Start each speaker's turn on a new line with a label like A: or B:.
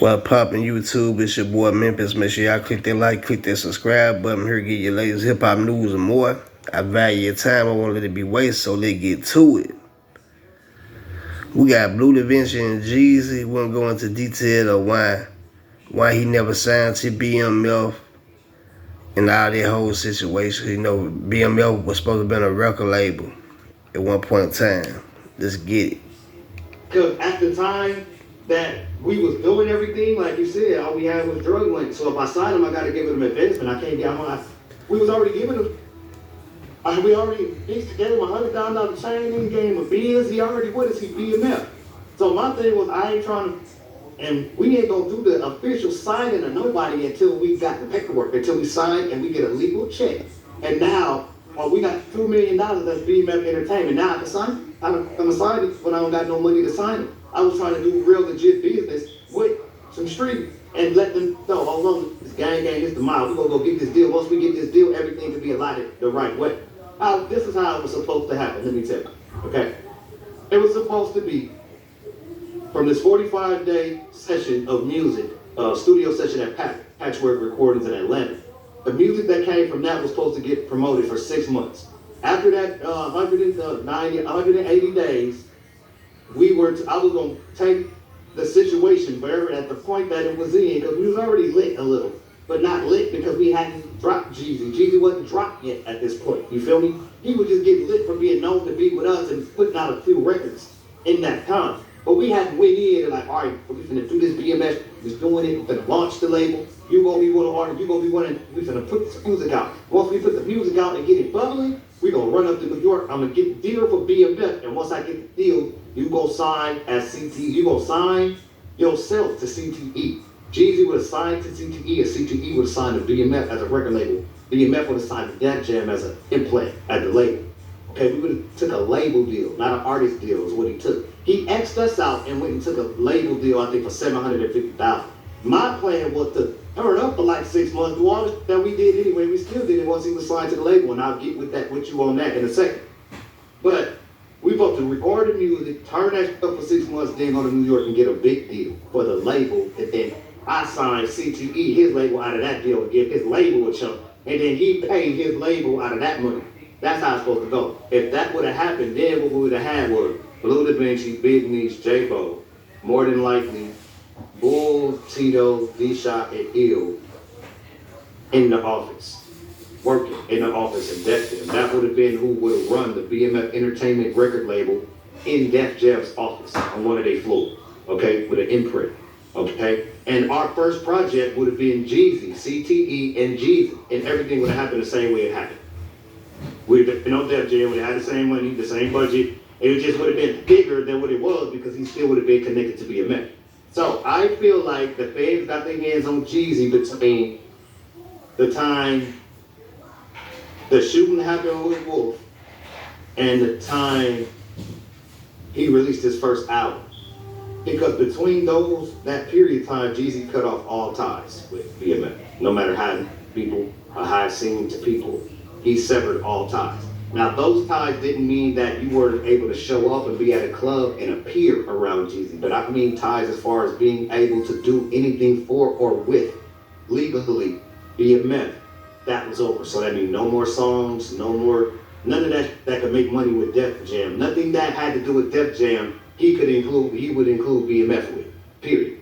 A: What poppin' YouTube? It's your boy Memphis. Make sure y'all click that like, click that subscribe button. Here to get your latest hip hop news and more. I value your time. I won't let it be wasted, so let's get to it. We got Bleu DAVINCI and Jeezy. We won't go into detail of why he never signed to BMF and all that whole situation. You know, BMF was supposed to have been a record label at one point in time. Let's get it.
B: Because at the time that we was doing everything, like you said, all we had was drug money. So if I sign him, I got to give him advancement. I can't get him. We was already giving him. We already gave him $100,000 chain. He gave him a Benz. He already with us. He BMF. So my thing was, I ain't trying to, and we ain't gonna do the official signing of nobody until we got the paperwork, until we sign and we get a legal check. And now, we got $2 million that's BMF Entertainment. Now I can sign. I'm gonna sign it when I don't got no money to sign it. I was trying to do real legit business with some street and let them know, hold on, this gang, this the mile. We're gonna go get this deal. Once we get this deal, everything can be allotted the right way. This is how it was supposed to happen, let me tell you, okay? It was supposed to be from this 45-day session of music, studio session at Patchwork Recordings in Atlanta. The music that came from that was supposed to get promoted for 6 months. After that 180 days, I was going to take the situation wherever at the point that it was in, because we was already lit a little, but not lit because we hadn't dropped Jeezy. Jeezy wasn't dropped yet at this point, you feel me? He was just getting lit for being known to be with us and putting out a few records in that time. But we hadn't went in and like, all right, we're finna do this BMF, we're doing it, we're finna launch the label, you gonna be one of the artists, you gonna be one of, we finna put this music out. Once we put the music out and get it bubbling, we gonna run up to New York, I'm gonna get the deal for BMF, and once I get the deal, you gonna sign as CTE, you gonna sign yourself to CTE. Jeezy would have signed to CTE, and CTE would have signed to BMF as a record label. BMF would have signed to Def Jam as an implant at the label. Okay, we would have took a label deal, not an artist deal is what he took. He X'd us out and went and took a label deal, I think, for $750,000. My plan was to turn up for like 6 months, do all that we did anyway. We still did it once he was signed to the label, and I'll get with you on that in a second. But we supposed to record the music, turn that up for 6 months, then go to New York and get a big deal for the label, and then I signed CTE, his label, out of that deal, and give his label a chunk, and then he paid his label out of that money. That's how it's supposed to go. If that would have happened, then what we would have had was Bleu DAVINCI, Big Meech, J-Bo, more than likely, Bull, Tito, D-Shot, and Ill in the office, working in the office in Def Jam. That would have been who would have run the BMF Entertainment record label in Def Jam's office on one of their floors, okay, with an imprint, okay? And our first project would have been Jeezy, CTE, and Jeezy, and everything would have happened the same way it happened. We'd have been on Def Jam, we'd have had the same money, the same budget. It just would have been bigger than what it was because he still would have been connected to BMF. So I feel like the fans got their hands on Jeezy between the time the shooting happened with Wolf and the time he released his first album. Because between that period of time, Jeezy cut off all ties with BMF. No matter how it seemed to people, he severed all ties. Now, those ties didn't mean that you weren't able to show up and be at a club and appear around Jeezy, but I mean ties as far as being able to do anything for or with, legally, BMF. That was over. So that means no more songs, none of that could make money with Def Jam. Nothing that had to do with Def Jam, he would include BMF with, period.